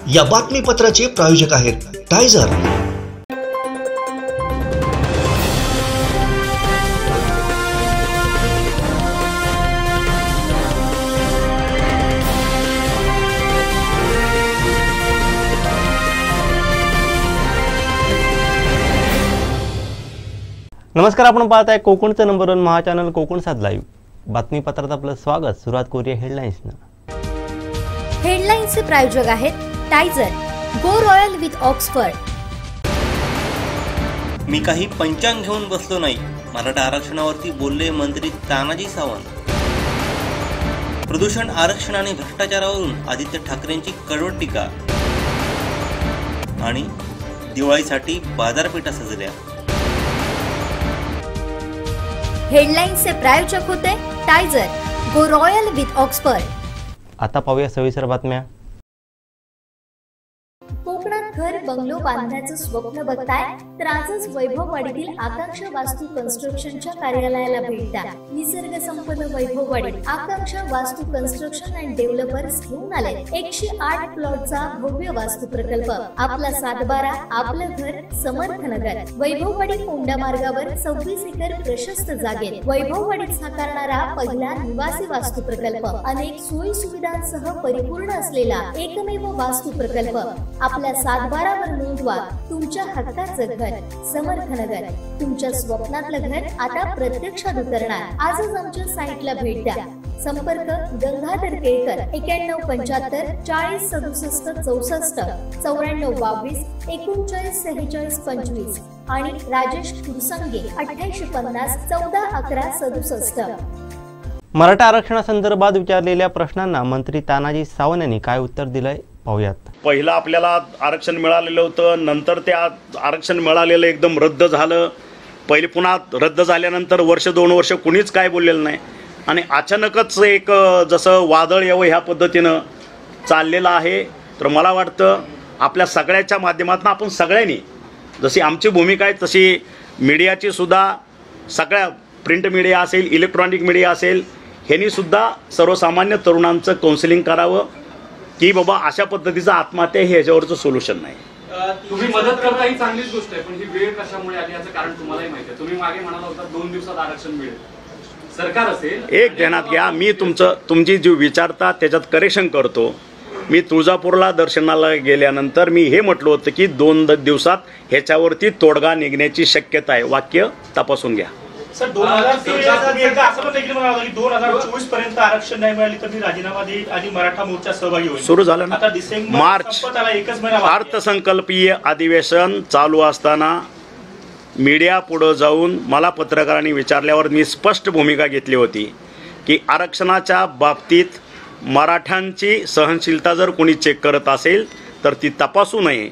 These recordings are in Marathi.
या बातमीपत्राचे प्रायोजक आहेत टायझर। नमस्कार, आपण पाहत आहे कोकणचं नंबर 1 महा चॅनल कोकण सात लाईव्ह। बातमीपत्रात आपलं स्वागत। सुरुवात करूया हेडलाईन्सनं। हेडलाईन्सचे प्रायोजक आहेत टायझर, गो रॉयल विथ ऑक्सफर्ड। मी काही पंचांग घेऊन बसलो नाही, मराठा आरक्षणावरती बोलले मंत्री तानाजी सावंत। प्रदूषण आरक्षण आणि भ्रष्टाचारावरून आदित्य ठाकरेंची कडवट टीका। आणि दिवाळीसाठी बाजारपेठा सजल्या। हेडलाईन्सचे प्रायोजक होते टायझर, गो रॉयल विथ ऑक्सफर्ड। आता पाहूया सविस्तर बातम्या। कोकणात घर बंगलो बांधण्याचं स्वप्न बघताय तर आजच वैभववाडीतील आकांक्षा वास्तू कन्स्ट्रक्शनच्या कार्यालयाला भेट द्या। निसर्ग संपन्न वैभववाडीत आकांक्षा वास्तू कन्स्ट्रक्शन अँड डेव्हलपर्स घेऊन आले 108 प्लॉटचा भव्य वास्तू प्रकल्प। आपला 7/12, आपलं घर, समर्थनगर। वैभववाडी कोंडा मार्गावर 26 एकर प्रशस्त जागेत वैभववाडीत साकारणारा पहिला निवासी वास्तू प्रकल्प। अनेक सोयी सुविधांसह परिपूर्ण असलेला एकमेव वास्तू प्रकल्प। आपल्या 7/12 वर नोंदवा तुमच्या हक्काचं घर, समर्थनगर। तुमच्या स्वप्नातलं घर आता प्रत्यक्षात उतरणार। आजच आमच्या साईटला भेट द्या। संपर्क गंगाधर केळकर 9175 40 67 64 94 22 39 46 25 आणि राजेश कुरसंगे 8850 14 11 67। मराठा आरक्षणासंदर्भात विचारलेल्या प्रश्नांना मंत्री तानाजी सावंत यांनी काय उत्तर दिलंय पाहूयात। पहिलं आपल्याला आरक्षण मिळालेलं होतं, नंतर ते आरक्षण मिळालेलं एकदम रद्द झालं। पहिले पुन्हा रद्द झाल्यानंतर वर्ष 2 वर्ष कुणीच काय बोललेलं नाही आणि अचानकच एक जसं वादळ यावं ह्या पद्धतीनं चाललेलं आहे। तर मला वाटतं आपल्या सगळ्याच्या माध्यमातून आपण सगळ्यांनी, जशी आमची भूमिका आहे तशी मीडियाची सुद्धा, सगळ्या प्रिंट मीडिया असेल, इलेक्ट्रॉनिक मीडिया असेल, ह्यांनीसुद्धा सर्वसामान्य तरुणांचं काउन्सिलिंग करावं की बाबा अशा पद्धतीचं आत्महत्या हे ह्याच्यावरचं सोल्युशन नाही। तुम्ही मदत करता ही चांगलीच गोष्ट आहे, पण ही वेळ कशामुळे आली याचं कारण तुम्हालाही माहिती आहे। तुम्ही मागे म्हणाला होता 2 दिवसात आरक्षण मिळेल, सरकार असेल। एक ध्यानात घ्या, मी तुमची जी विचारता त्याच्यात करेक्शन करतो। मी तुळजापूरला दर्शनाला गेल्यानंतर मी हे म्हटलं होतं की 2 दिवसात ह्याच्यावरती तोडगा निघण्याची शक्यता आहे। वाक्य तपासून घ्या। सर 2024 पर्यंत आरक्षण नाही मिळाली तर मी राजीनामा देईल आणि मराठा मोर्चा सहभागी होईल। सुरू झालं ना, आता डिसेंबर मार्च अर्थसंकल्पीय अधिवेशन चालू असताना मीडिया पुढे जाऊन मला पत्रकारांनी विचारल्यावर मी स्पष्ट भूमिका घेतली होती की आरक्षणाच्या बाबतीत मराठ्यांची सहनशीलता जर कोणी चेक करत असेल तर ती तपासू नये।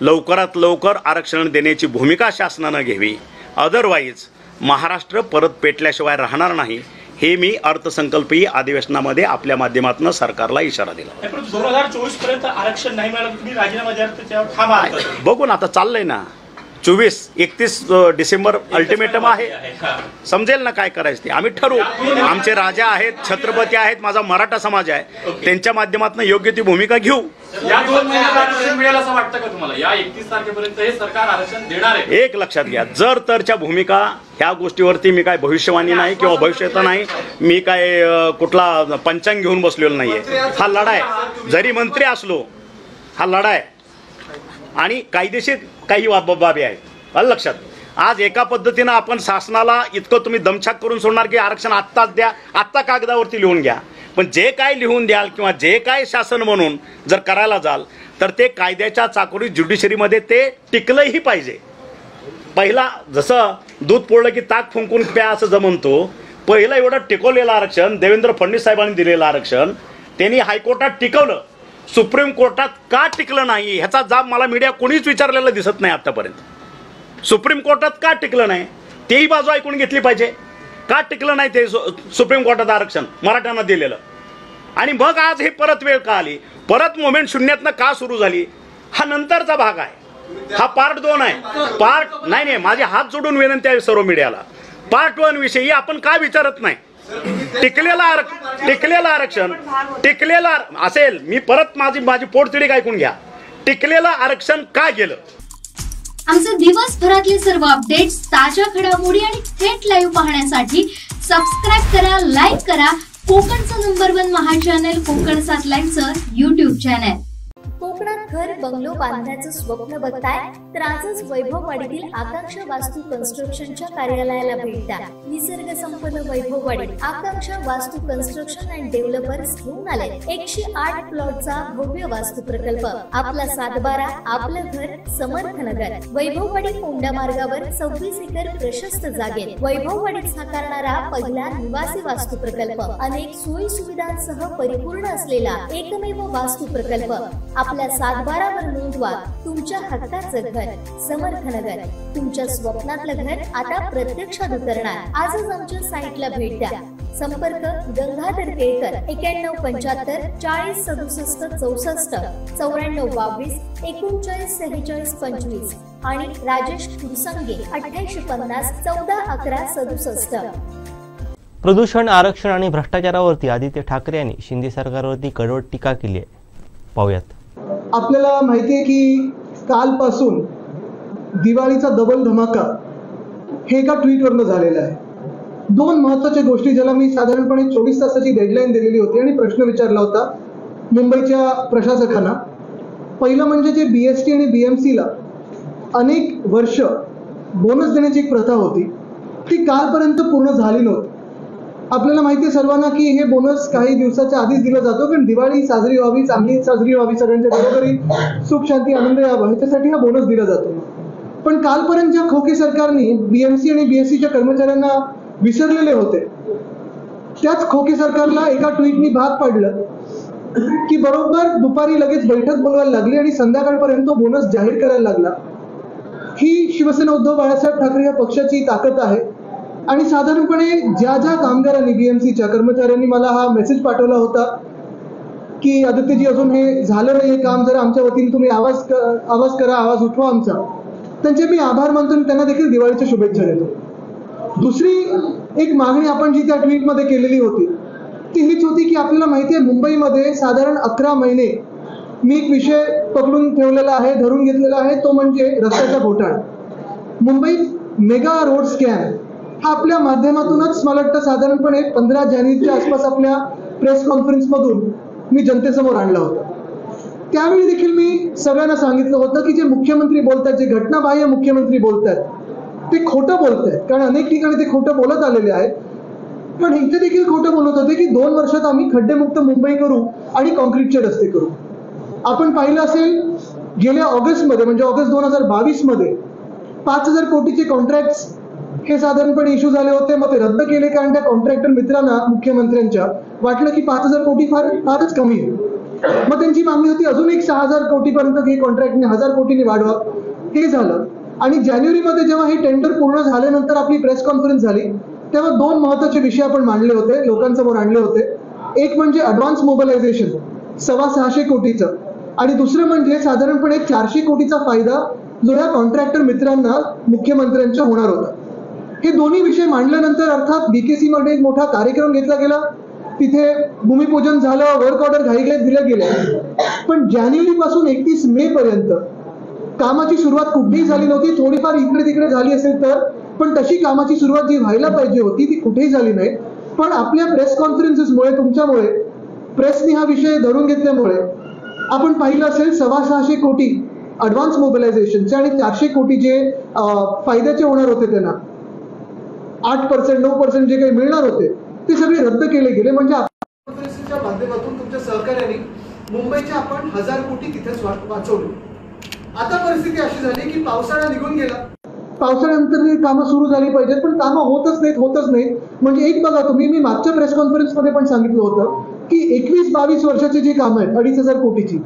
लवकरात लवकर आरक्षण देण्याची भूमिका शासनानं घ्यावी, अदरवाईज महाराष्ट्र परत पेटल्याशिवाय राहणार नाही, हे मी अर्थसंकल्पीय अधिवेशनामध्ये आपल्या माध्यमातून सरकारला इशारा दिला। 2024 पर्यंत आरक्षण नाही मिळालं तुम्ही राजीनामा द्या, त्याच्यावर ठाम आहात? बघू ना, आता चाललंय ना, 31 डिसेंबर अल्टिमेटम आहे, समजेल ना काय करायचं ते आम्ही ठरवू। आमचे राजा आहेत, छत्रपती आहेत, माझा मराठा समाज आहे, त्यांच्या माध्यमातून योग्य ती भूमिका घेऊ। या 2 महिन्यात आरक्षण मिळेल असं वाटतं का तुम्हाला? या 31 तारखेपर्यंत हे सरकार आरक्षण देणार आहे? एक लक्षात घ्या, जर तरच्या भूमिका ह्या गोष्टीवरती मी काय भविष्यवाणी नाही किंवा भविष्यात नाही, मी काय कुठला पंचांग घेऊन बसलेलो नाहीये। हा लढा आहे, जरी मंत्री असलो हा लढा आहे आणि कायदेशीर काही बाबी आहेत। लक्षात, आज एका पद्धतीनं आपण शासनाला इतकं तुम्ही दमछाक करून सोडणार की आरक्षण आत्ताच द्या, आत्ता कागदावरती लिहून घ्या, पण जे काय लिहून द्याल किंवा जे काय शासन म्हणून जर करायला जाल तर ते कायद्याच्या चाकोरी ज्युडिशरीमध्ये ते टिकलंही पाहिजे। पहिला जसं दूध पोळलं की ताक फुंकून प्या असं जमवतो, पहिलं एवढं टिकवलेलं आरक्षण, देवेंद्र फडणवीस साहेबांनी दिलेलं आरक्षण त्यांनी हायकोर्टात टिकवलं, सुप्रीम कोर्टात का टिकलं नाही ह्याचा जाब मला मीडिया कोणीच विचारलेलं दिसत नाही आतापर्यंत। सुप्रीम कोर्टात का टिकलं नाही तेही बाजू ऐकून घेतली पाहिजे। का टिकलं नाही ते सुप्रीम कोर्टात आरक्षण मराठ्यांना दिलेलं, आणि मग आज हे परत वेळ का आली, परत मुवमेंट शून्यातनं का सुरू झाली, हा नंतरचा भाग आहे। हा पार्ट 2 आहे। पार्ट नाही, माझे हात जोडून विनंती आहे सर्व मीडियाला, पार्ट 1 विषयी आपण का विचारत नाही? टिकलेलं असेल, मी परत माझी पोटतिडी ऐकून घ्या. टिकलेलं आरक्षण का गेलं? आमचे दिवसभरातले सर्व अपडेट्स, ताज्या घडामोडी आणि थेट लाईव्ह पाहण्यासाठी सबस्क्राईब करा, लाईक करा कोकणचं नंबर 1 महा चॅनल कोकण 7 लाईव्हचं YouTube चॅनल. कोकणात घर बंगलो बांधण्याचं स्वप्न बघताय तर आजच वैभववाडीतील आकांक्षा वास्तू कन्स्ट्रक्शनच्या कार्यालयाला भेट द्या. निसर्ग संपन्न वैभववाडी आकांक्षा वास्तू कन्स्ट्रक्शन अँड डेव्हलपर्स घेऊन आले 108 प्लॉटचा भव्य वास्तू प्रकल्प. आपला 7/12 आपलं घर समर्थनगर. वैभववाडी कोंडा मार्गावर 26 एकर प्रशस्त जागेत वैभववाडीत साकारणारा पहिला निवासी वास्तू प्रकल्प. अनेक सोयी सुविधांसह परिपूर्ण असलेला एकमेव वास्तू प्रकल्प. आपल्या 7/12 वर नोंदवा तुमच्या हक्काचं घर समर्थनगर. तुमच्या स्वप्नातलं घर आता प्रत्यक्षात उतरणार. आजच आमच्या साईटला भेट द्या. संपर्क गंगाधर केळकर 9175 40 67 64 94 22 39 46 25 आणि राजेश कुरसंगे 8850 14 11 67. प्रदूषण, आरक्षण आणि भ्रष्टाचारावरती आदित्य ठाकरे यांनी शिंदे सरकारवरती कडवट टीका केली आहे. पाहूयात. आपल्याला माहिती आहे की कालपासून दिवाळीचा डबल धमाका हे एका ट्विटवरनं झालेला आहे. 2 महत्त्वाच्या गोष्टी ज्याला मी साधारणपणे 24 तासाची डेडलाईन दिलेली होती आणि प्रश्न विचारला होता मुंबईच्या प्रशासकांना. पहिलं म्हणजे जे BST आणि BMCला अनेक वर्ष बोनस देण्याची एक प्रथा होती ती कालपर्यंत पूर्ण झाली नव्हती. आपल्याला माहिती आहे सर्वांना की हे बोनस काही दिवसाच्या आधीच दिला जातो कारण दिवाळी साजरी व्हावी, चांगली साजरी व्हावी, सगळ्यांच्या घरोघरी सुख शांती आनंद यावा ह्याच्यासाठी हा बोनस दिला जातो. पण कालपर्यंत ज्या खोके सरकारने BMC आणि BSCच्या कर्मचाऱ्यांना विसरलेले होते त्याच खोके सरकारला एका ट्विटनी भाग पाडलं की बरोबर दुपारी लगेच बैठक बोलवायला लागली आणि संध्याकाळपर्यंत तो बोनस जाहीर करायला लागला. ही शिवसेना उद्धव बाळासाहेब ठाकरे या पक्षाची ताकद आहे. आणि साधारणपणे ज्या कामगारांनी BMCच्या कर्मचाऱ्यांनी मला हा मेसेज पाठवला होता की आदित्यजी अजून हे झालं नाही हे काम, जरा आमच्या वतीने तुम्ही आवाज करा, आवाज उठवा आमचा, त्यांचे मी आभार मानतो आणि त्यांना देखील दिवाळीच्या शुभेच्छा देतो. दुसरी एक मागणी आपण जी त्या ट्विटमध्ये केलेली होती ती हीच होती की आपल्याला माहिती आहे मुंबईमध्ये साधारण 11 महिने मी एक विषय पकडून ठेवलेला आहे, धरून घेतलेला आहे, तो म्हणजे रस्त्याचा घोटाळा. मुंबईत मेगा रोड स्कॅम हा आपल्या माध्यमातूनच मला वाटतं साधारणपणे 15 जानेवारीच्या आसपास आपल्या प्रेस कॉन्फरन्समधून मी जनतेसमोर आणला होता. त्यावेळी देखील मी सगळ्यांना सांगितलं होतं की जे मुख्यमंत्री बोलतात, जे घटनाबाह्य मुख्यमंत्री बोलतात ते खोटं बोलतात, कारण अनेक ठिकाणी ते खोटं बोलत आलेले आहेत. पण इथे देखील खोटं बोलत होते की 2 वर्षात आम्ही खड्डेमुक्त मुंबई करू आणि कॉन्क्रीटचे रस्ते करू. आपण पाहिलं असेल गेल्या ऑगस्टमध्ये म्हणजे ऑगस्ट 2022 मध्ये 5000 कोटीचे कॉन्ट्रॅक्ट्स हे साधारणपणे इश्यू झाले होते. मग ते रद्द केले कारण त्या कॉन्ट्रॅक्टर मित्रांना मुख्यमंत्र्यांच्या वाटलं की 5000 कोटी फारच कमी आहे. मग त्यांची मागणी होती अजून एक 6000 कोटीपर्यंत हे कॉन्ट्रॅक्टने 1000 कोटीने वाढवा. हे झालं आणि जानेवारीमध्ये जेव्हा हे टेंडर पूर्ण झाल्यानंतर आपली प्रेस कॉन्फरन्स झाली तेव्हा 2 महत्त्वाचे विषय आपण मांडले होते, लोकांसमोर आणले होते. एक म्हणजे ॲडव्हान्स मोबिलायझेशन 625 कोटीचं आणि दुसरं म्हणजे साधारणपणे 400 कोटीचा फायदा जो या कॉन्ट्रॅक्टर मित्रांना मुख्यमंत्र्यांच्या होणार होता. हे दोन्ही विषय मांडल्यानंतर अर्थात BKC मध्ये एक मोठा कार्यक्रम घेतला गेला. तिथे भूमिपूजन झालं, वर्क ऑर्डर घाईघाईत दिल्या गेल्या. पण जानेवारी पासून 31 मे पर्यंत कामाची सुरुवात कुठेही झाली नव्हती. थोडीफार इकडे तिकडे झाली असेल तर, पण तशी कामाची सुरुवात जी व्हायला पाहिजे होती ती कुठेही झाली नाही. पण आपल्या प्रेस कॉन्फरन्सेसमुळे, तुमच्यामुळे, प्रेसने हा विषय धरून घेतल्यामुळे आपण पाहिलं असेल 625 कोटी ॲडव्हान्स मोबिलायझेशनचे आणि 400 कोटी जे फायद्याचे होणार होते त्यांना 8% 9% जे काही मिळणार होते ते सगळे रद्द केले गेले. म्हणजे कॉन्फरन्सच्या माध्यमातून तुमच्या सहकार्याने मुंबईच्या आपण 1000 कोटी तिथेच वाचवले. आता परिस्थिती अशी झाली की पावसाळा निघून गेला, पावसाळ्यानंतर कामं सुरू झाली पाहिजेत पण कामं होतच नाहीत. म्हणजे एक बघा तुम्ही, मी मागच्या प्रेस कॉन्फरन्समध्ये पण सांगितलं होतं की 21-22 वर्षाची जी कामं आहेत 2500 कोटीची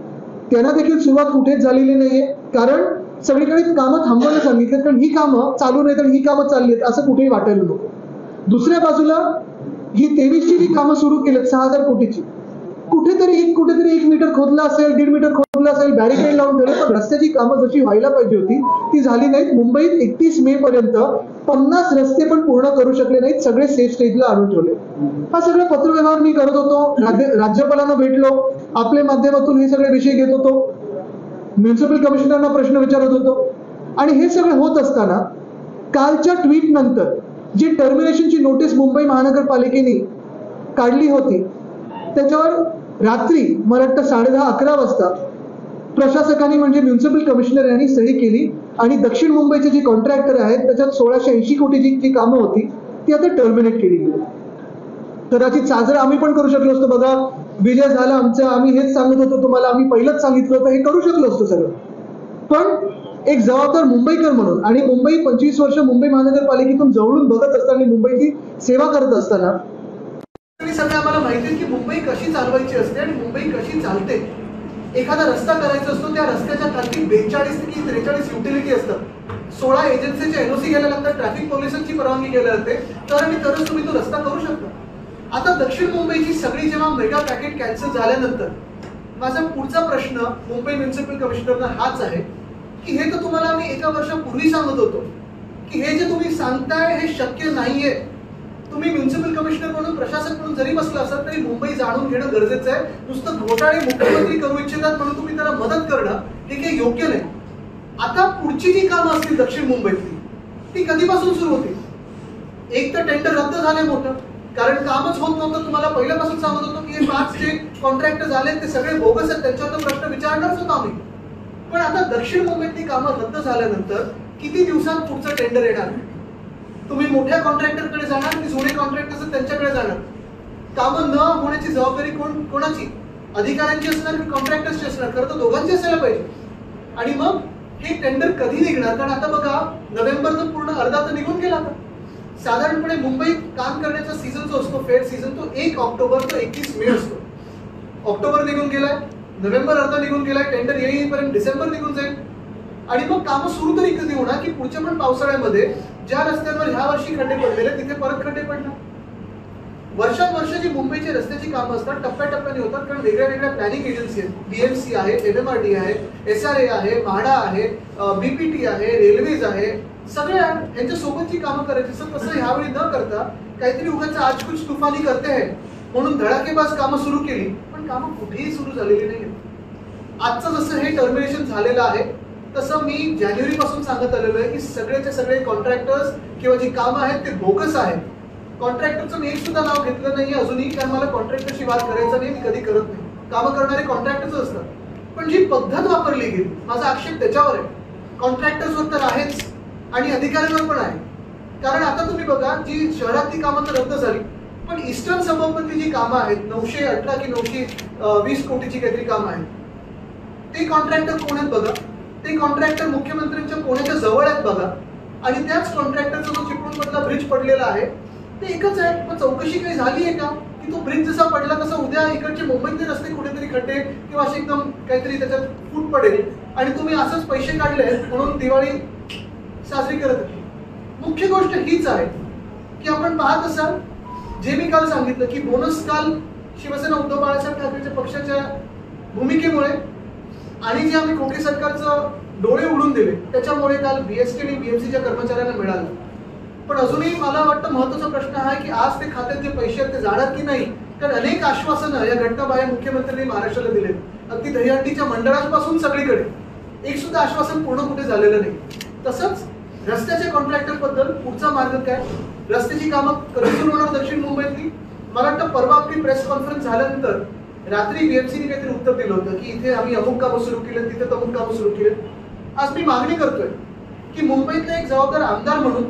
त्यांना देखील सुरुवात कुठेच झालेली नाहीये. कारण सगळीकडे कामं थांबवायला सांगितलं कारण ही कामं चालू नाहीत आणि ही कामं चालली आहेत असं कुठेही वाटायला नको. दुसऱ्या बाजूला ही 23ची जी कामं सुरू केलीत 6000 कोटीची कुठेतरी एक मीटर खोदलं असेल, 1.5 मीटर खोदलं असेल, बॅरिकेड लावून ठेवले, पण रस्त्याची कामं जशी व्हायला पाहिजे होती ती झाली नाहीत. मुंबईत 31 मे पर्यंत 50 रस्ते पण पूर्ण करू शकले नाहीत. सगळे सेफ स्टेजला आणून ठेवले. हा सगळा पत्रव्यवहार मी करत होतो. राज्यपालांना भेटलो, आपल्या माध्यमातून हे सगळे विषय घेत होतो, म्युन्सिपल कमिशनरना प्रश्न विचारत होतो. आणि हे सगळं होत असताना कालच्या ट्विट नंतर जी टर्मिनेशनची नोटीस मुंबई महानगरपालिकेने काढली होती त्याच्यावर रात्री मला वाटतं 10:30-11 वाजता प्रशासकांनी म्हणजे म्युन्सिपल कमिशनर यांनी सही केली आणि दक्षिण मुंबईचे जे कॉन्ट्रॅक्टर आहेत त्याच्यात 1680 कोटीची जी कामं होती ती आता टर्मिनेट केली गेली. कदाचित साजरा आम्ही पण करू शकलो असतो. बघा, विजय झाला आमचा, आम्ही हेच सांगत होतो तुम्हाला, आम्ही पहिलंच सांगितलं होतं, हे करू शकलो असतो सगळं. पण एक जबाबदार मुंबईकर म्हणून आणि मुंबई 25 वर्ष मुंबई महानगरपालिकेतून जवळून बघत असताना, मुंबईची सेवा करत असताना सगळं आम्हाला माहिती आहे की मुंबई कशी चालवायची असते आणि मुंबई कशी चालते. एखादा रस्ता करायचा असतो, त्या रस्त्याच्या खाली 42 की 43 युटिलिटी असतात, 16 एजन्सीचे एनओसी घ्यायला लागतात, ट्रॅफिक पोलिसांची परवानगी घ्यायला लागते, तरच तुम्ही तो रस्ता करू शकता. आता दक्षिण मुंबईची सगळी जेव्हा मेगा पॅकेट कॅन्सल झाल्यानंतर माझा पुढचा प्रश्न मुंबई म्युन्सिपल कमिशनरना हाच आहे की हे तर तुम्हाला आम्ही एका वर्षापूर्वी सांगत होतो की हे जे तुम्ही सांगताय हे शक्य नाहीये. तुम्ही म्युन्सिपल कमिशनर म्हणून, प्रशासक म्हणून जरी बसला असाल तरी मुंबई जाणून घेणं गरजेचं आहे. नुसतं घोटाळे मुख्यमंत्री करू इच्छितात म्हणून तुम्ही त्याला मदत करणं हे काही योग्य नाही. आता पुढची जी कामं असतील दक्षिण मुंबईतली ती कधीपासून सुरू होतील? एक तर टेंडर रद्द झाले मोठं, कारण कामच होत नव्हतं. तुम्हाला पहिल्यापासून सांगत होतो की हे 5 जे कॉन्ट्रॅक्टर झाले ते सगळे बोगस आहेत, त्यांच्यावर प्रश्न विचारणारच होतो आम्ही. पण आता दक्षिण मुंबईतली कामं रद्द झाल्यानंतर किती दिवसात पुढचं टेंडर येणार? तुम्ही मोठ्या कॉन्ट्रॅक्टरकडे जाणार की जुने कॉन्ट्रॅक्टर त्यांच्याकडे जाणार? कामं न होण्याची जबाबदारी कोणाची? अधिकाऱ्यांची असणार की कॉन्ट्रॅक्टर्सची असणार? खरं तर दोघांची असायला पाहिजे. आणि मग हे टेंडर कधी निघणार? कारण आता बघा, नोव्हेंबर तर पूर्ण अर्धा तर निघून गेला. आता साधारणपणे मुंबईत काम करण्याचा सीझन जो असतो, फेअर सीझन, तो 1 ऑक्टोबर ते 21 मे असतो. ऑक्टोबर निघून गेलाय, नोव्हेंबर अर्धा निघून गेलाय, टेंडर येईपर्यंत डिसेंबर निघून जाईल. आणि मग कामं सुरू तरी कधी होणार की पुढच्या पण पावसाळ्यामध्ये ज्या रस्त्यांवर ह्या वर्षी खड्डे पडलेले तिथे परत खड्डे पडणार? वर्षानुवर्ष जी मुंबईची रस्त्याची कामं असतात टप्प्याटप्प्याने होतात, कारण वेगळ्या वेगळ्या प्लॅनिंग एजन्सी आहेत. बीएमसी आहे, MMRD आहे, SRA आहे, म्हाडा आहे, BPT आहे, रेल्वेज आहे, सगळ्या यांच्या सोबतची कामं करायची असतात. तसं ह्यावेळी न करता काहीतरी उगाच आज कुछ तुफानी करते आहे म्हणून धडाकेबाज कामं सुरू केली, पण कामं कुठेही सुरू झालेली नाही. आजचं जसं हे टर्मिनेशन झालेलं आहे तसं मी जानेवारी पासून सांगत आलेलो आहे की सगळेचे सगळे कॉन्ट्रॅक्टर्स किंवा जी कामं आहेत ते बोगस आहेत. कॉन्ट्रॅक्टरचं मी एक सुद्धा नाव घेतलं नाही अजूनही, कारण मला कॉन्ट्रॅक्टरशी वाद करायचा नाही, मी कधी करत नाही. कामं करणारे कॉन्ट्रॅक्टर्स असतात, पण जी पद्धत वापरली गेली माझा आक्षेप त्याच्यावर आहे. कॉन्ट्रॅक्टर्सवर तर आहेच आणि अधिकाऱ्यांवर पण आहे. कारण आता तुम्ही बघा, जी शहरातली कामं तर रद्द झाली, पण ईस्टर्न सबअर्बमधली जी कामं आहेत 918 की 920 कोटीची काहीतरी कामं आहेत, ते कॉन्ट्रॅक्टर कोण आहेत बघा. ते कॉन्ट्रॅक्टर मुख्यमंत्र्यांच्या पुण्याच्या जवळ आहेत बघा. आणि त्याच कॉन्ट्रॅक्टरचा जो चिपळूण मधला ब्रिज पडलेला आहे ते एकच आहे. पण चौकशी काही झाली आहे का की तो ब्रिज जसा पडला तसा उद्या इकडचे मुंबईतले रस्ते कुठेतरी खड्डे किंवा असे एकदम काहीतरी त्याच्यात फूट पडेल आणि तुम्ही असंच पैसे काढले म्हणून दिवाळी साजरी करत होती? मुख्य गोष्ट हीच आहे की आपण पाहत असाल, जे मी काल सांगितलं की बोनस काल शिवसेना उद्धव बाळासाहेब ठाकरेच्या पक्षाच्या भूमिकेमुळे आणि जे आम्ही खोके सरकारचं डोळे उडून दिले त्याच्यामुळे काल BST आणि BMCच्या कर्मचाऱ्यांना मिळालं. पण अजूनही मला वाटतं महत्वाचा प्रश्न हा आहे की आज ते खात्यात जे पैसे आहेत ते जाणार की नाही. कारण अनेक आश्वासनं या घटनाबाह्य मुख्यमंत्र्यांनी महाराष्ट्राला दिले, अगदी दहीहंडीच्या मंडळांपासून सगळीकडे. एक सुद्धा आश्वासन पूर्ण कुठे झालेलं नाही. तसंच रस्त्याच्या कॉन्ट्रॅक्टर बद्दल पुढचा मार्ग काय? रस्त्याची कामं कधी सुरू होणार दक्षिण मुंबईतली? मला वाटतं परवा आपली प्रेस कॉन्फरन्स झाल्यानंतर रात्री BMCने काहीतरी उत्तर दिलं होतं की इथे आम्ही अमुक कामं सुरू केले, तिथे अमुक कामं सुरू केले. आज मी मागणी करतोय की मुंबईतला एक जबाबदार आमदार म्हणून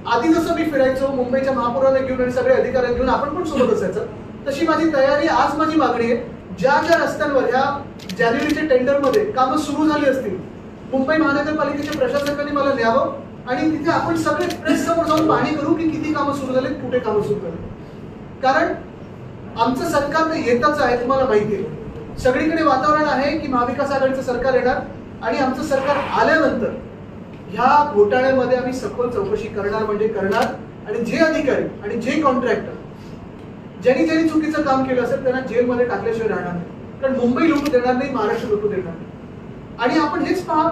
आधी जसं मी फिरायचो मुंबईच्या महापौरांना घेऊन आणि सगळे अधिकाऱ्यांना घेऊन आपण पण सोबत असायचं, तशी माझी तयारी आज माझी मागणी आहे. ज्या ज्या रस्त्यांवर ह्या जानेवारीच्या टेंडरमध्ये कामं सुरू झाली असतील मुंबई महानगरपालिकेच्या प्रशासकांनी मला न्यावं आणि तिथे आपण सगळे प्रेस समोर जाऊन पाहणी करू की किती कामं सुरू झाले, कुठे कामं सुरू झाले. कारण आमचं सरकार तर येतच आहे, तुम्हाला माहिती आहे. सगळीकडे वातावरण आहे की महाविकास आघाडीचं सरकार येणार आणि आमचं सरकार आल्यानंतर ह्या घोटाळ्यामध्ये आम्ही सखोल चौकशी करणार म्हणजे करणार. आणि जे अधिकारी आणि जे कॉन्ट्रॅक्टर ज्यांनी ज्यांनी चुकीचं काम केलं असेल त्यांना जेलमध्ये टाकल्याशिवाय राहणार नाही. कारण मुंबई लुटू देणार नाही, महाराष्ट्र लुटू देणार नाही. आणि आपण हेच पहा,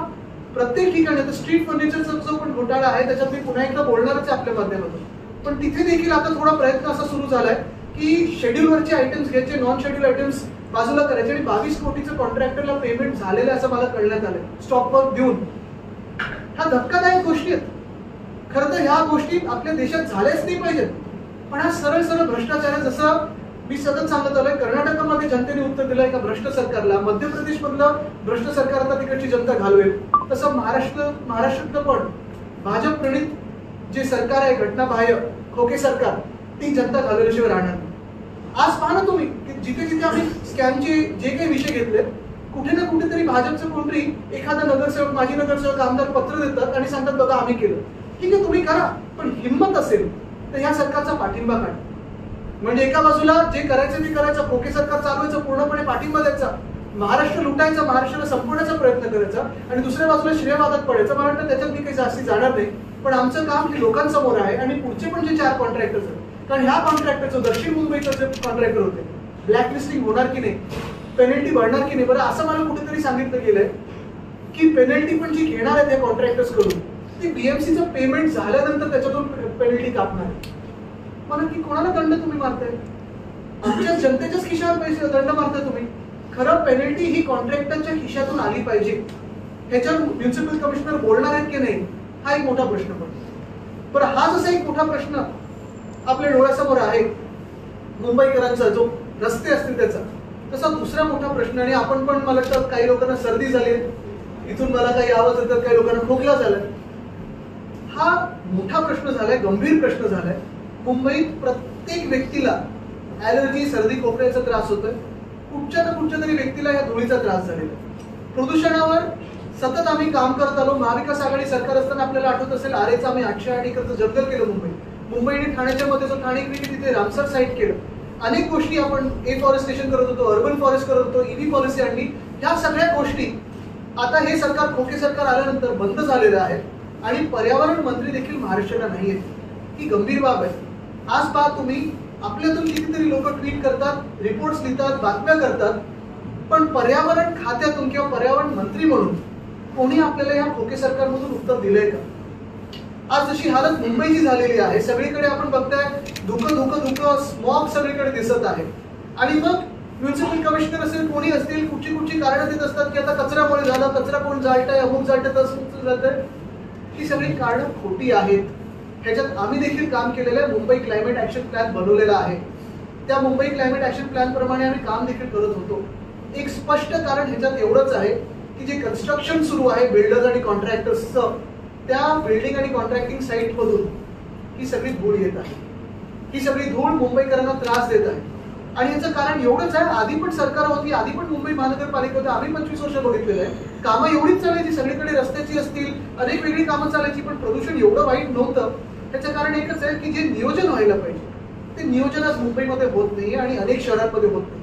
प्रत्येक ठिकाणी आता स्ट्रीट फर्निचरचा जो पण घोटाळा आहे त्याच्यात मी पुन्हा एकदा बोलणारच आहे आपल्या माध्यमातून. पण तिथे देखील आता थोडा प्रयत्न असा सुरू झालाय की शेड्यूलवरचे आयटम्स घ्यायचे, नॉन शेड्यूल आयटम्स बाजूला करायचे आणि 22 कोटीचं कॉन्ट्रॅक्टरला पेमेंट झालेलं असं मला कळण्यात आलं स्टॉप वर्क देऊन. हा धक्कादायक गोष्टी आहेत. खरं तर ह्या गोष्टी आपल्या देशात झाल्याच नाही पाहिजेत. पण हा सरळ सरळ भ्रष्टाचार आहे. जसं मी सतत सांगत आलोय, कर्नाटकामध्ये जनतेने उत्तर दिलं एका भ्रष्ट सरकारला, मध्य प्रदेश मधलं भ्रष्ट सरकार आता तिकडची जनता घालवेल, तसं महाराष्ट्रातलं पण भाजप प्रणित जे सरकार आहे, घटनाबाह्य खोके सरकार, ती जनता घालवल्याशिवाय राहणार नाही. आज पहा ना तुम्ही की जिथे जिथे आम्ही स्कॅमचे जे काही विषय घेतले, कुठे ना कुठेतरी भाजपचं कोणतरी एखादा नगरसेवक, माजी नगरसेवक, आमदार पत्र देतात आणि सांगतात बघा आम्ही केलं. ठीक आहे, तुम्ही करा, पण हिंमत असेल तर या सरकारचा पाठिंबा काढा. म्हणजे एका बाजूला जे करायचं ते करायचं, खोके सरकार चालवायचं, पूर्णपणे पाठिंबा द्यायचा, महाराष्ट्र लुटायचा, महाराष्ट्राला संपवण्याचा प्रयत्न करायचा आणि दुसऱ्या बाजूला श्रेयवादात पडायचं. मला वाटतं त्याच्यात मी काही जास्ती जाणार नाही. पण आमचं काम हे लोकांसमोर आहे आणि पुढचे पण जे 4 कॉन्ट्रॅक्टर्स आहेत, कारण ह्या कॉन्ट्रॅक्टरचं दक्षिण मुंबईचे जे कॉन्ट्रॅक्टर होते, ब्लॅकलिस्टिंग होणार की नाही, पेनल्टी भरणार की नाही. बरं, असं मला कुठेतरी सांगितलं गेलंय की पेनल्टी पण जी घेणार आहे त्या कॉन्ट्रॅक्टर्स कडून ती बीएमसीचं पेमेंट झाल्यानंतर त्याच्यातून पेनल्टी कापणार आहे. मला की कोणाला दंड तुम्ही मारताय? आमच्या जनतेच्याच खिशावर पैसे दंड मारताय तुम्ही. खरं पेनल्टी ही कॉन्ट्रॅक्टरच्या खिशातून आली पाहिजे. ह्याच्यावर म्युन्सिपल कमिशनर बोलणार आहेत की नाही, हा एक मोठा प्रश्न पडतो. पण हा जसा एक मोठा प्रश्न आपल्या डोळ्यासमोर आहे मुंबईकरांचा, जो रस्ते असतील त्याचा, तसा दुसरा मोठा प्रश्न. आणि आपण पण, मला वाटतं काही लोकांना सर्दी झाली, इथून मला काही आवाज येतात, काही लोकांना खोकला झालाय. हा मोठा प्रश्न झालाय, गंभीर प्रश्न झालाय. मुंबईत प्रत्येक व्यक्तीला ॲलर्जी, सर्दी, खोकल्याचा त्रास होतोय. कुठच्या ना कुठच्या तरी व्यक्तीला या धुळीचा त्रास झालेला. प्रदूषणावर सतत आम्ही काम करत आलो. महाविकास आघाडी सरकार असताना आपल्याला आठवत असेल, आरेचं आम्ही 808 एकरचं जंगल केलं मुंबई आणि ठाण्याच्या मध्ये जो ठाणे क्रिकेट तिथे रामसर साईट केलं. अनेक गोष्टी आपण एफॉरेस्टेशन करत होतो, अर्बन फॉरेस्ट करत होतो, ईव्ही पॉलिसी आणली. ह्या सगळ्या गोष्टी आता हे सरकार, खोके सरकार आल्यानंतर बंद झालेलं आहे. आणि पर्यावरण मंत्री देखील महाराष्ट्राला नाही आहेत. ही गंभीर बाब आहे. आज पहा तुम्ही, आपल्यातून कितीतरी लोक ट्विट करतात, रिपोर्ट्स लिहितात, बातम्या करतात, पण पर्यावरण खात्यातून किंवा पर्यावरण मंत्री म्हणून कोणी आपल्याला या खोके सरकारमधून उत्तर दिलंय का? आज जशी हालत मुंबईची झालेली आहे, सगळीकडे आपण बघताय धुकं, स्मॉग सगळीकडे दिसत आहे. आणि मग म्युन्सिपल कमिशनर असेल, कोणी असतील, कुठची कारणं देत असतात की आता कचऱ्यामुळे झालं, कचरा कोण जाळताय, अमुक जाळतंय, तसं जातंय. ही सगळी कारणं खोटी आहेत. ह्याच्यात आम्ही देखील काम केलेलं आहे. मुंबई क्लायमेट ऍक्शन प्लॅन बनवलेला आहे. त्या मुंबई क्लायमेट ऍक्शन प्लॅन प्रमाणे आम्ही काम देखील करत होतो. एक स्पष्ट कारण ह्याच्यात एवढंच आहे की जे कन्स्ट्रक्शन सुरू आहे बिल्डर्स आणि कॉन्ट्रॅक्टर्सचं, त्या बिल्डिंग आणि कॉन्ट्रॅक्टिंग साईट मधून ही सगळी धूळ येत आहे. ही सगळी धूळ मुंबईकरांना त्रास देत आहे. आणि याचं कारण एवढंच आहे, आधी पण सरकार होती, आधी पण मुंबई महानगरपालिका होती, आम्ही 25 वर्ष बघितलेलं आहे. कामं एवढीच चालायची, सगळीकडे रस्त्याची असतील, अनेक वेगळी कामं चालायची, पण प्रदूषण एवढं वाईट नव्हतं. त्याचं कारण एकच आहे की जे नियोजन व्हायला पाहिजे ते नियोजन आज मुंबईमध्ये होत नाही आणि अनेक शहरांमध्ये होत नाही.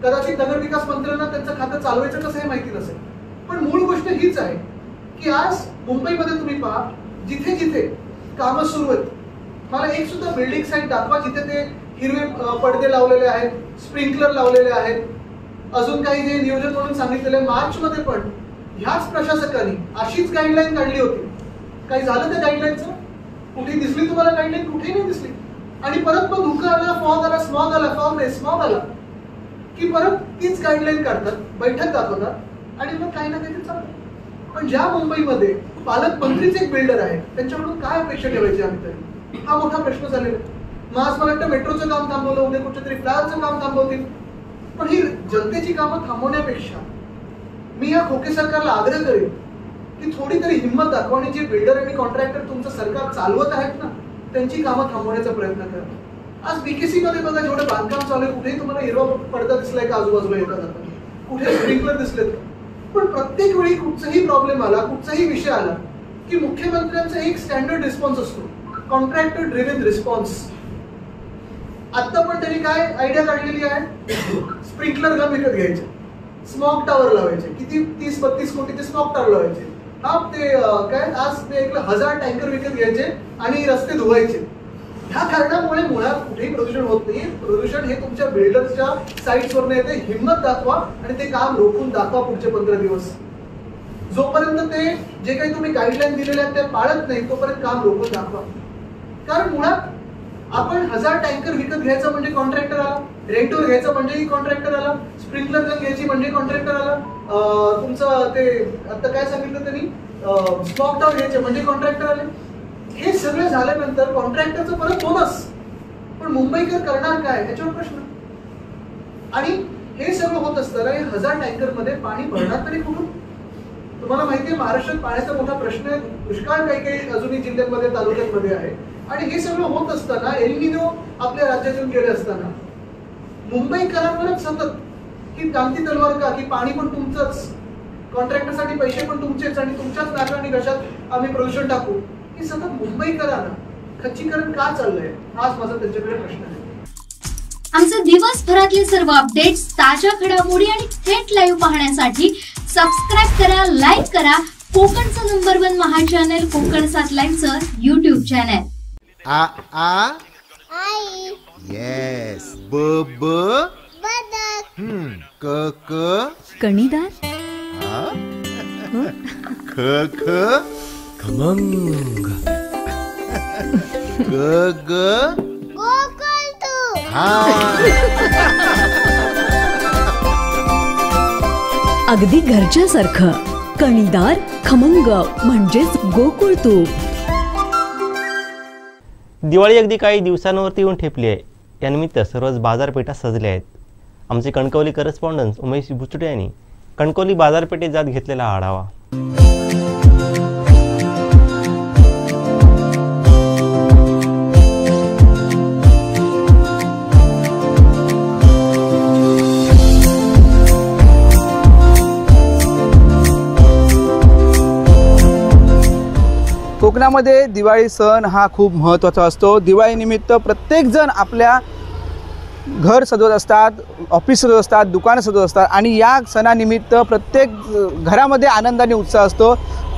कदाचित नगरविकास मंत्र्यांना त्यांचं खातं चालवायचं कसं हे माहिती नसेल, पण मूळ गोष्ट हीच आहे की आज मुंबईमध्ये तुम्ही पहा, जिथे जिथे कामं सुरू आहेत, मला एक सुद्धा बिल्डिंग साईट दाखवा जिथे ते हिरवे पडदे लावलेले आहेत, स्प्रिंकलर लावलेले आहेत, अजून काही जे नियोजन म्हणून सांगितलेले. मार्चमध्ये पण ह्याच प्रशासकांनी अशीच गाईडलाईन काढली होती. काही झालं त्या गाईडलाईनचं? कुठे दिसली तुम्हाला गाईडलाईन? कुठेही नाही दिसली. आणि परत मग धुकं आला, फॉग आला, स्मॉग आला, स्मॉग आला की परत तीच गाईडलाईन काढतात, बैठक दाखवतात आणि मग काही ना काहीतरी चालतं. पण ज्या मुंबईमध्ये पालकमंत्रीच एक बिल्डर आहे, त्यांच्याकडून काय अपेक्षा ठेवायची आम्ही तरी? हा मोठा प्रश्न झालेला आहे. मग आज मला वाटतं मेट्रोचं काम थांबवलं, उद्या कुठच्या तरी फ्लायओव्हरचं काम थांबवतील. पण ही जनतेची कामं थांबवण्यापेक्षा मी या खोके सरकारला आग्रह करेन की थोडी तरी हिंमत दाखवा आणि जे बिल्डर आणि कॉन्ट्रॅक्टर तुमचं सरकार चालवत आहेत ना, त्यांची कामं थांबवण्याचा प्रयत्न करा. आज बीकेसी मध्ये बघा, जेवढे बांधकाम चालू आहे, कुठेही तुम्हाला हिरवा पडदा दिसलाय का आजूबाजूला येता जाताना? कुठे स्प्रिंकलर दिसलेत? पण प्रत्येक वेळी कुठचाही प्रॉब्लेम आला, कुठचाही विषय आला की मुख्यमंत्र्यांचा एक स्टँडर्ड रिस्पॉन्स असतो, कॉन्ट्रॅक्टर ड्रिव्हन रिस्पॉन्स. आता पण त्यांनी काय आयडिया काढलेली आहे? स्प्रिंकलर गन विकत घ्यायचे, स्मॉग टावर लावायचे, किती 30-32 कोटीचे स्मॉग टावर लावायचे. हा ते काय, आज ते 1000 टँकर विकत घ्यायचे आणि रस्ते धुवायचे. ह्या कारणामुळे मुळात कुठेही प्रदूषण होत नाही. प्रदूषण हे तुमच्या बिल्डर्सच्या साईट्सवर येते. हिंमत दाखवा आणि ते काम रोखून दाखवा पुढचे 15 दिवस. जोपर्यंत ते जे काही तुम्ही गाईडलाईन दिलेल्या आहेत ते पाळत नाही तोपर्यंत काम रोखून दाखवा. कारण मुळात आपण 1000 टँकर विकत घ्यायचं म्हणजे कॉन्ट्रॅक्टर आला, रेंटवर घ्यायचं म्हणजेही कॉन्ट्रॅक्टर आला, स्प्रिंकलर गन घ्यायची म्हणजे कॉन्ट्रॅक्टर आला, तुमचं ते आता काय सांगितलं त्यांनी स्मॉक टावर घ्यायचे म्हणजे कॉन्ट्रॅक्टर आले. हे सगळं झाल्यानंतर कॉन्ट्रॅक्टरचं परत बोनस. पण मुंबईकर करणार काय याच्यावर प्रश्न. आणि हे सगळं होत असताना 1000 टँकर मध्ये पाणी भरणार तरी कुठून? तुम्हाला माहिती आहे महाराष्ट्रात पाण्याचा मोठा प्रश्न आहे. दुष्काळ काही काही अजूनही जिल्ह्यांमध्ये तालुक्यांमध्ये आहे. आणि हे सगळं होत असताना एल निनो आपल्या राज्यातून गेले असताना मुंबईकरांवरच सतत ही क्रांती तलवार का की पाणी पण तुमचंच, कॉन्ट्रॅक्टरसाठी पैसे पण तुमचेच आणि तुमच्याच नाका आणि घशात आम्ही प्रदूषण टाकू. हे सतत मुंबईकरांना खच्चीकरण का चाललंय हाच माझा त्यांच्याकडे प्रश्न आहे. आमचे दिवसभरातले सर्व अपडेट्स, ताज्या घडामोडी आणि थेट लाईव्ह पाहण्यासाठी सबस्क्राईब करा, लाईक करा कोकणचं नंबर 1 महा चॅनल कोकण 7 लाईव्हचं YouTube चॅनल. आ आ आई येस ब ब बदक क क कणीदार ख ख खमंग ग ग गोकुळ अगदी घरच्यासारखं कणीदार खमंग म्हणजेच गोकुळ तूप. दिवाळी अगदी काही दिवसांवरती येऊन ठेपली आहे. यानिमित्त सर्वच बाजारपेठा सजल्या आहेत. आमचे कणकवली करस्पॉन्डन्स उमेश बुचडे यांनी कणकवली बाजारपेठेत जात घेतलेला आढावा. कोकणामध्ये दिवाळी सण हा खूप महत्त्वाचा असतो. दिवाळीनिमित्त प्रत्येकजण आपल्या घर सजवत असतात, ऑफिस सजवत असतात, दुकानं सजवत असतात आणि या सणानिमित्त प्रत्येक घरामध्ये आनंदाने उत्साह असतो.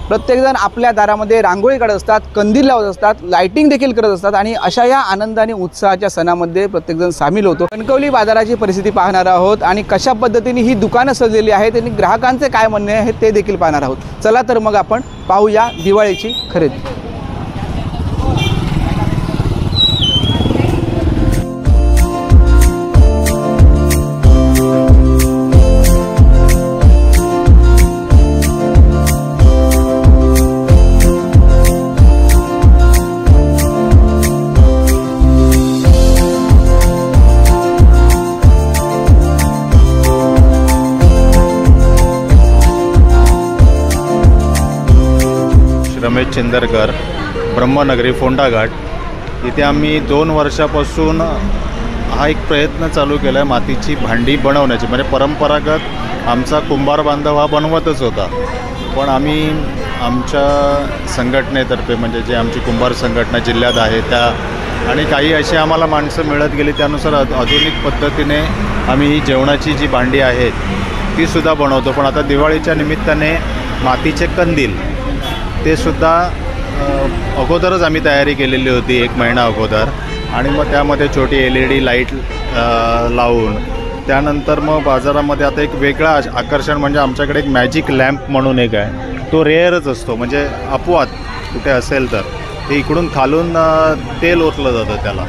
प्रत्येकजण आपल्या दारामध्ये रांगोळी काढत असतात, कंदील लावत असतात, लाईटिंग देखील करत असतात आणि अशा या आनंदाने उत्साहाच्या सणामध्ये प्रत्येकजण सामील होतो. कणकवली बाजाराची परिस्थिती पाहणार आहोत आणि कशा पद्धतीने ही दुकानं सजलेली आहेत आणि ग्राहकांचे काय म्हणणे आहे ते देखील पाहणार आहोत. चला तर मग आपण पाहूया दिवाळीची खरेदी. रमेश चंदरकर, ब्रह्मनगरी फोंडा घाट. इथे आम्ही 2 वर्षापासून हा एक प्रयत्न चालू केला आहे मातीची भांडी बनवण्याची. म्हणजे परंपरागत आमचा कुंभार बांधव हा बनवतच होता, पण आम्ही आमच्या संघटनेतर्फे म्हणजे जे आमची कुंभार संघटना जिल्ह्यात आहे त्या आणि काही अशी आम्हाला माणसं मिळत गेली त्यानुसार आधुनिक पद्धतीने आम्ही ही जेवणाची जी भांडी आहेत तीसुद्धा बनवतो. पण आता दिवाळीच्या निमित्ताने मातीचे कंदील ते सुद्धा अगोदरच आम्ही तयारी केलेली होती 1 महिना अगोदर आणि मग त्यामध्ये छोटी LED लाईट लावून त्यानंतर मग बाजारामध्ये आता एक वेगळा आकर्षण म्हणजे आमच्याकडे एक मॅजिक लॅम्प म्हणून एक आहे. तो रेअरच असतो म्हणजे अपवाद कुठे असेल तर ते इकडून खालून तेल ओतलं जातं त्याला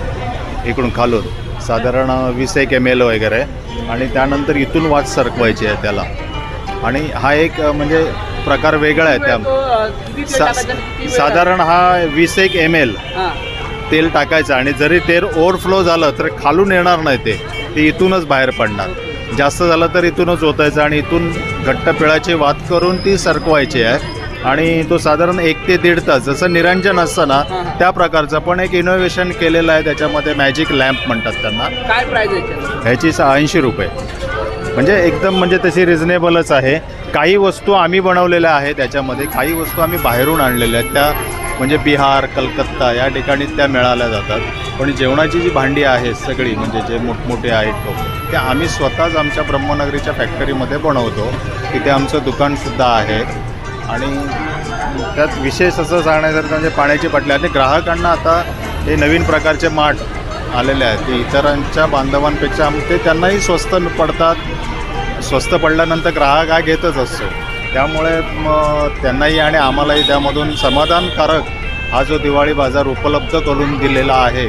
इकडून खालून साधारण 20 ml वगैरे आणि त्यानंतर इथून वाच सरकवायची आहे त्याला. आणि हा एक म्हणजे प्रकार वेगळा आहे. त्या साधारण हा 20 ml तेल टाकायचं आणि जरी तेल ओव्हरफ्लो झालं तर खालून येणार नाही, ते इथूनच बाहेर पडणार. जास्त झालं तर इथूनच ओतायचं आणि इथून घट्ट पिळाची वात करून ती सरकवायची आहे आणि तो साधारण 1 ते 1.5 तास जसं निरंजन असतं ना त्या प्रकारचं पण एक इनोव्हेशन केलेलं आहे. त्याच्यामध्ये मॅजिक लॅम्प म्हणतात त्यांना. काय प्राईज आहे ह्याची? 80 रुपये. म्हणजे एकदम म्हणजे तशी रिझनेबलच आहे. काही वस्तू आम्ही बनवलेल्या आहेत त्याच्यामध्ये, काही वस्तू आम्ही बाहेरून आणलेल्या आहेत. त्या म्हणजे बिहार, कलकत्ता या ठिकाणी त्या मिळाल्या जातात. पण जेवणाची जी भांडी आहेत सगळी म्हणजे जे मोठमोठे आहेत ते आम्ही स्वतःच आमच्या ब्रह्मनगरीच्या फॅक्टरीमध्ये बनवतो. तिथे आमचं दुकानसुद्धा आहे आणि त्यात विशेष असं सांगण्यासारखं म्हणजे पाण्याची बाटली आणि ग्राहकांना आता हे नवीन प्रकारचे माठ आलेले आहेत ते इतरांच्या बांधवांपेक्षा ते त्यांनाही स्वस्त पडतात. स्वस्त पडल्यानंतर ग्राहक हा घेतच असतो. त्यामुळे त्यांनाही आणि आम्हालाही त्यामधून समाधानकारक हा जो दिवाळी बाजार उपलब्ध करून दिलेला आहे,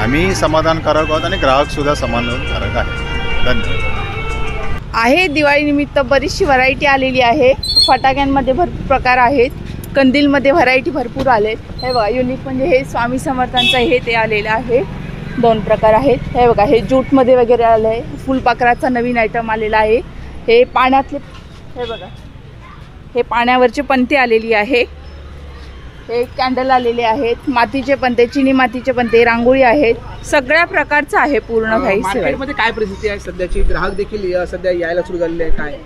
आम्ही समाधानकारक आहोत आणि ग्राहकसुद्धा समाधानकारक आहे. धन्यवाद. आहे दिवाळीनिमित्त बरीचशी व्हरायटी आलेली आहे. फटाक्यांमध्ये भरपूर प्रकार आहेत. कंदीलमध्ये व्हरायटी भरपूर आले. हे बघा युनिक म्हणजे हे स्वामी समर्थांचं हे ते आलेलं आहे. 2 प्रकार आहेत. हे बघा हे ज्यूटमध्ये वगैरे आलं आहे. फुलपाखराचा नवीन आयटम आलेला आहे. हे पाण्यातले हे बघा हे पाण्यावरचे पंते आलेली आहे. हे कॅन्डल आलेले आहेत. मातीचे पंते, चिनी मातीचे पंते, रांगोळी आहेत. सगळ्या प्रकारचं आहे पूर्ण काही. मार्केटमध्ये काय परिस्थिती आहे सध्याची? ग्राहक देखील सध्या यायला सुरू झालेले आहे काय?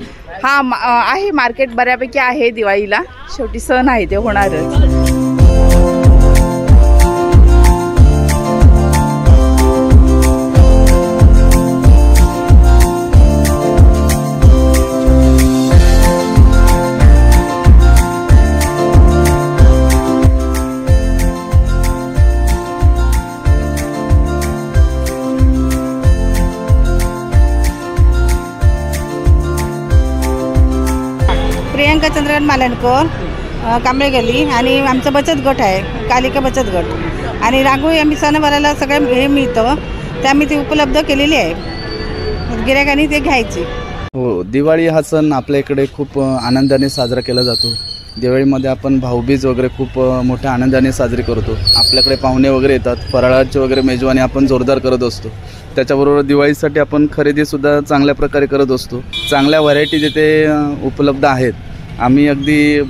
आहे मार्केट बऱ्यापैकी आहे. दिवाळीला शेवटी सण आहे ते होणारच. प्रियंका चंद्रकांत मालणकर, कांबळे गल्ली, आणि आमचं बचत गट आहे, कालिका बचत गट. आणि रांगोळी आम्ही सणवाराला सगळं हे मिळतं ते आम्ही ते उपलब्ध केलेली आहे. गिऱ्हाईकांनी ते घ्यायची. हो, दिवाळी हा सण आपल्या इकडे खूप आनंदाने साजरा केला जातो. दिवाळीमध्ये आपण भाऊबीज वगैरे खूप मोठ्या आनंदाने साजरी करतो. आपल्याकडे पाहुणे वगैरे येतात. फराळाची वगैरे मेजवानी आपण जोरदार करत असतो. त्याच्याबरोबर दिवाळीसाठी आपण खरेदीसुद्धा चांगल्या प्रकारे करत असतो. चांगल्या व्हरायटी तिथे उपलब्ध आहेत. आम्ही अगदी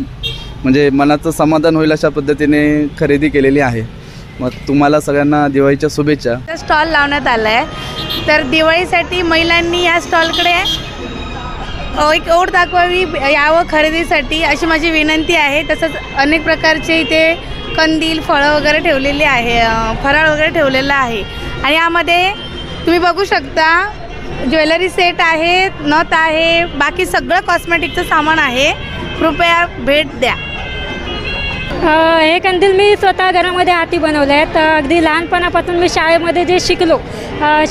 म्हणजे मनाचं समाधान होईल अशा पद्धतीने खरेदी केलेली आहे. मग तुम्हाला सगळ्यांना दिवाळीच्या शुभेच्छा. स्टॉल लावण्यात आला आहे, तर दिवाळीसाठी महिलांनी या स्टॉलकडे एक ओढ दाखवावी, यावं खरेदीसाठी अशी माझी विनंती आहे. तसंच अनेक प्रकारचे इथे कंदील, फळं वगैरे ठेवलेले आहे, फराळ वगैरे ठेवलेलं आहे. आणि यामध्ये तुम्ही बघू शकता ज्वेलरी सेट आहे, नथ आहे, बाकी सगळं कॉस्मेटिकचं सामान आहे. कृपया भेट द्या. हे कंदील मी स्वतः घरामध्ये हाती बनवले आहेत. अगदी लहानपणापासून मी शाळेमध्ये जे शिकलो,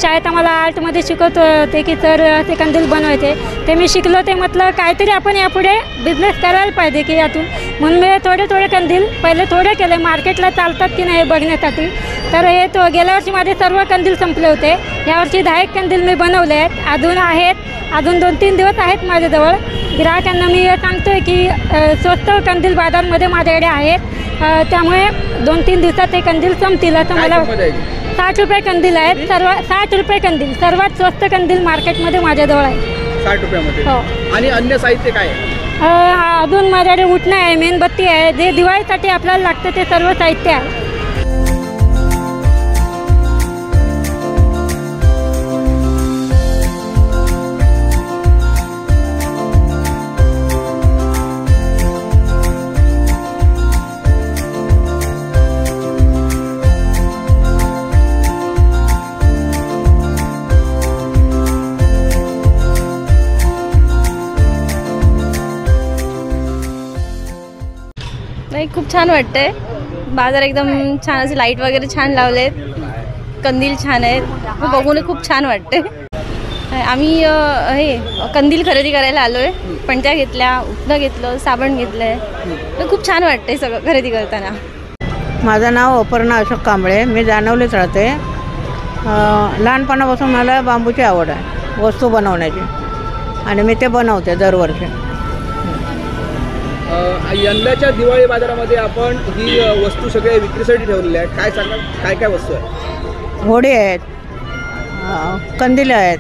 शाळेत आम्हाला आर्टमध्ये शिकवत होते की तर ते कंदील बनवायचे, ते मी शिकलो. ते म्हटलं काहीतरी आपण यापुढे बिझनेस करायला पाहिजे की यातून, म्हणून मी थोडे कंदील पहिले थोडे केले, मार्केटला चालतात की नाही बघण्यासाठी. तर हे गेल्या वर्षी माझे सर्व कंदील संपले होते. यावर्षी 10 कंदील मी बनवले आहेत. अजून 2-3 दिवस आहेत माझ्याजवळ. ग्राहकांना मी सांगतो आहे की स्वस्त कंदील बाजारमध्ये माझ्याकडे आहेत, त्यामुळे 2-3 दिवसात ते कंदील संपतील असं मला. 60 रुपये कंदील आहेत. 60 रुपये कंदील, सर्वात स्वस्त कंदील मार्केटमध्ये माझ्याजवळ आहे. 60 रुपयामध्ये. हो. आणि अन्य साहित्य काय आहे? अजून माझ्याकडे उठणं आहे, मेणबत्ती आहे, जे दिवाळीसाठी आपल्याला लागतं ते सर्व साहित्य आहे. खूप छान वाटतंय. बाजार एकदम छान, असे लाईट वगैरे छान लावलेत, कंदील छान आहेत, बघून खूप छान वाटते. आम्ही हे कंदील खरेदी करायला आलो आहे. पणत्या घेतल्या, उठणं घेतलं, साबण घेतलं आहे. खूप छान वाटते सगळं खरेदी करताना. माझं नाव अपर्णा अशोक कांबळे, मी जाणवलीच राहते. लहानपणापासून मला बांबूची आवड आहे, वस्तू बनवण्याची, आणि मी ते बनवते दरवर्षी. यंदाच्या दिवाळी बाजारामध्ये आपण ही वस्तू सगळ्या विक्रीसाठी ठेवलेल्या आहेत. काय सांगा, काय काय वस्तू आहेत? होडी आहेत, कंदील आहेत,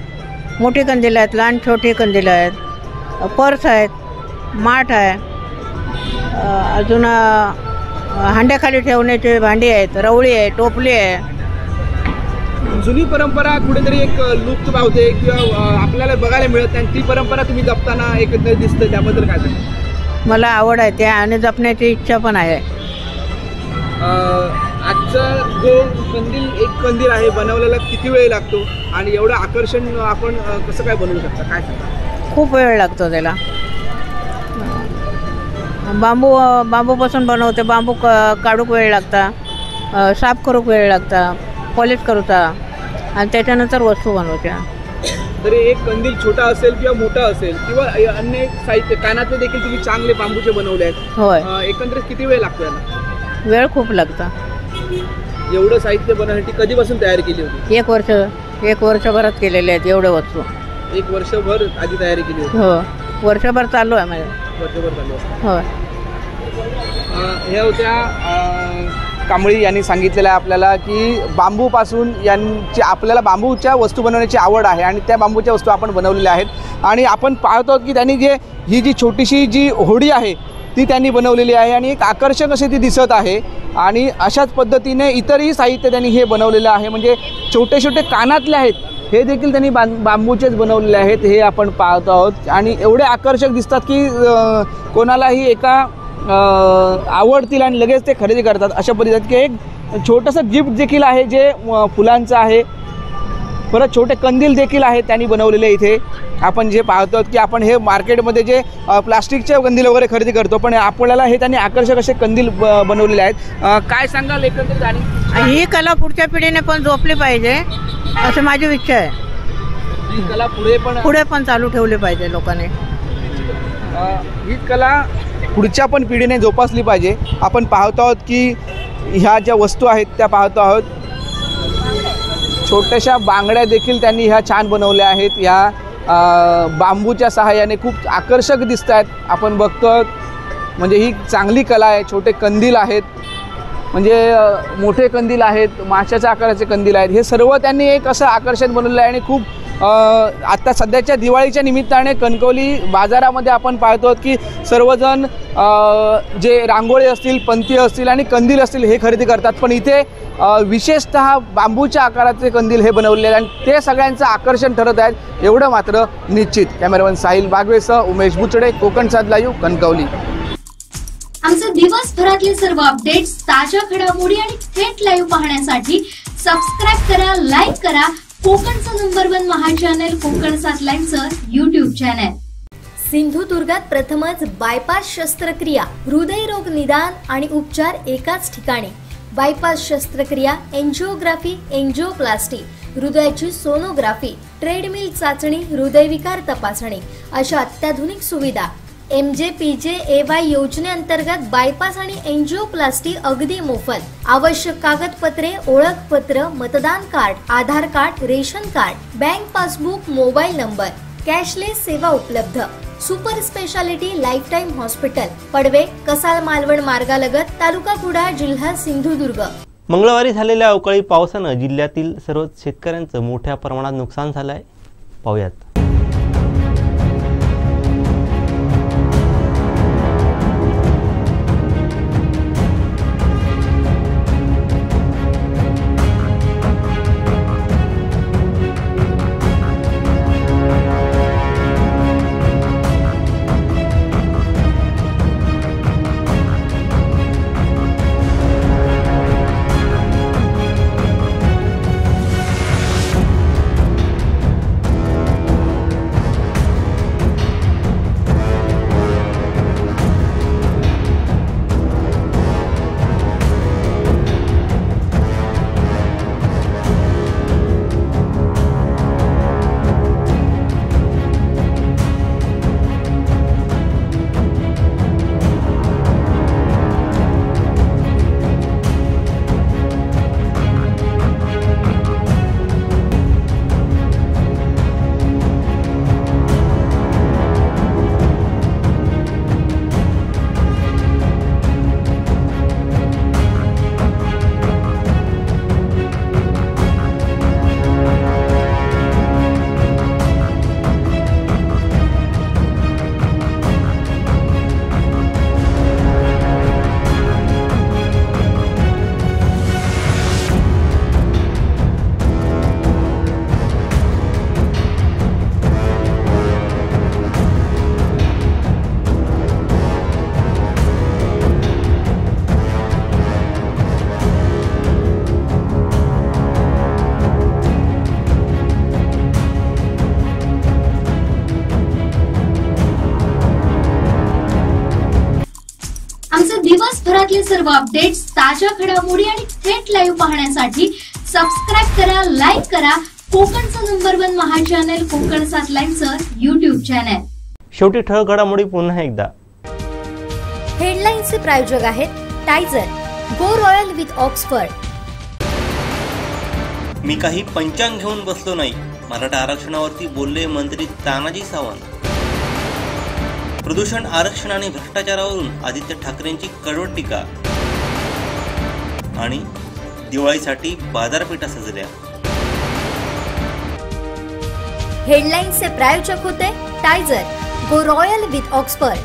मोठी कंदील आहेत, लहान छोटी कंदील आहेत, पर्स आहेत, माठ आहे, अजून हांड्याखाली ठेवण्याची भांडी आहेत, रवळी आहे, टोपली आहे. जुनी परंपरा कुठेतरी एक लुप्त पावते किंवा आपल्याला बघायला मिळत नाही, ती परंपरा तुम्ही जपताना एकंदरीत दिसतं, त्याबद्दल काय सांगा? मला आवड आहे त्या, आणि जपण्याची इच्छा पण आहे. आजचा जो कंदील, एक कंदील आहे बनवलेला किती वेळ लागतो, आणि एवढं आकर्षण आपण कसं काय बनवू शकता, काय सांगा? खूप वेळ लागतो त्याला. बांबूपासून बनवते, बांबू काढूक वेळ लागता, साफ करूक वेळ लागता, पॉलिश करूचा आणि त्याच्यानंतर वस्तू बनवच्या. तरी एक कंदील छोटा असेल किंवा मोठा असेल किंवा अन्य साहित्य कानातले देखील तुम्ही चांगले बांबूचे बनवले आहेत. होय. एकंदरीत किती वेळ लागतो याला? वेळ खूप लागता. एवढं साहित्य बनवण्यासाठी कधीपासून तयारी केली होती? एक वर्षभरात केलेले आहेत एवढे वस्तू. 1 वर्षभर आधी तयारी केली होती? हो, वर्षभर चालू आहे माझं. वर्षभर चालू आहे. होय. हे होत्या कांबळी यांनी सांगितलेलं आहे आपल्याला की बांबूपासून यांची आपल्याला बांबूच्या वस्तू बनवण्याची आवड आहे आणि त्या बांबूच्या वस्तू आपण बनवलेल्या आहेत. आणि आपण पाहतो की त्यांनी ही जी छोटीशी जी होडी आहे ती त्यांनी बनवलेली आहे आणि एक आकर्षक अशी ती दिसत आहे. आणि अशाच पद्धतीने इतरही साहित्य त्यांनी हे बनवलेलं आहे. म्हणजे छोटे छोटे कानातले आहेत हे देखील त्यांनी बांबूचेच बनवलेले आहेत, हे आपण पाहतो आहोत. आणि एवढे आकर्षक दिसतात की कोणालाही एका आवडतील आणि लगेच ते खरेदी करतात. अशा पद्धतीत की एक छोटंसं गिफ्ट देखील आहे जे फुलांचं आहे. परत छोटे कंदील देखील आहेत त्यांनी बनवलेले. इथे आपण जे पाहतो की आपण हे मार्केटमध्ये जे प्लास्टिकचे कंदील वगैरे खरेदी करतो, पण आपल्याला हे त्यांनी आकर्षक असे कंदील बनवलेले आहेत. काय सांगाल एकंदरीत? आणि ही कला पुढच्या पिढीने पण जोपली पाहिजे असं माझी इच्छा आहे. ही कला पुढे पण चालू ठेवली पाहिजे लोकांनी. ही कला पुढच्या पण पिढीने जोपासली पाहिजे. आपण पाहतो आहोत की ह्या ज्या वस्तू आहेत त्या पाहतो आहोत. छोट्याशा बांगड्या देखील त्यांनी ह्या छान बनवल्या आहेत. ह्या बांबूच्या सहाय्याने खूप आकर्षक दिसत आहेत. आपण बघतो म्हणजे ही चांगली कला आहे. छोटे कंदील आहेत, म्हणजे मोठे कंदील आहेत, माशाच्या आकाराचे कंदील आहेत. हे सर्व त्यांनी एक असं आकर्षण बनवलेलं आहे. आणि खूप आत्ता सध्याच्या दिवाळीच्या निमित्ताने कणकवली बाजारामध्ये आपण पाहतो की सर्वजण जे रांगोळी असतील, पंती असतील आणि कंदील असतील हे खरेदी करतात. पण इथे विशेषतः बांबूच्या आकाराचे कंदील हे बनवलेले आहेत आणि ते सगळ्यांचं आकर्षण ठरत आहेत, एवढं मात्र निश्चित. कॅमेरामॅन साहिल बागवेसह उमेश बुचडे, कोकण सात लाईव्ह, कणकवली. आमचे दिवसभरातले सर्व अपडेट्स, ताज्या घडामोडी आणि थेट लाईव्ह पाहण्यासाठी सबस्क्राईब करा, लाईक करा कोकणचं नंबर 1 महा चॅनल कोकण 7 लाईनचं YouTube चॅनल. सिंधुदुर्गात प्रथमच बायपास शस्त्रक्रिया, हृदयरोग निदान आणि उपचार एकाच ठिकाणी. बायपास शस्त्रक्रिया, एंजिओग्राफी, एंजिओप्लास्टी, हृदयाची सोनोग्राफी, ट्रेडमिल चाचणी, हृदयविकार तपासणी अशा अत्याधुनिक सुविधा. MJPJAY योजनेअंतर्गत बायपास आणि एंजिओप्लास्टी अगदी मोफत. आवश्यक कागदपत्रे, ओळखपत्र, मतदान card, Aadhaar card, ration card, bank passbook, mobile number. Cashless सेवा उपलब्ध. Super speciality life time hospital, Padave, Kasal Malvan मार्गालगत, तालुका कुडाळ, जिल्हा सिंधुदुर्ग. मंगळवारी झालेल्या अवकाळी पावसानं जिल्ह्यातील सर्व शेतकऱ्यांचं मोठ्या प्रमाणात नुकसान झालं आहे. पाहूयात. तसेच दिवसभरातले सर्व अपडेट्स, ताज्या घडामोडी आणि थेट लाईव्ह पाहण्यासाठी सबस्क्राईब करा, लाईक करा कोकणचं नंबर 1 महा चॅनल कोकण 7 लाईनचं YouTube चॅनल. शेवटी ठळक घडामोडी पुन्हा एकदा. हेडलाईन्सचे प्रायोजक आहेत टायझर, गो रॉयल विथ ऑक्सफर्ड. मी काही पंचांग घेऊन बसलो नाही, मराठा आरक्षणावरती बोलले मंत्री तानाजी सावंत. प्रदूषण आरक्षण आणि भ्रष्टाचारावरून आदित्य ठाकरेंची कडवट टीका. आणि दिवाळीसाठी बाजारपेठा सजल्या. हेडलाईन्सचे प्रायोजक होते टायझर, गो रॉयल विथ ऑक्सफर्ड.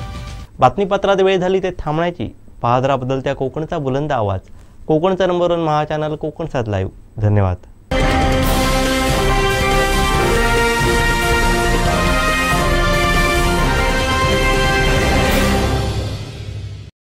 बातमीपत्रात वेळ झाली ते थांबण्याची. पाहत राहा बदलत्या कोकणचा बुलंद आवाज. कोकणचा नंबर 1 महा चॅनल कोकण 7 लाईव्ह. धन्यवाद.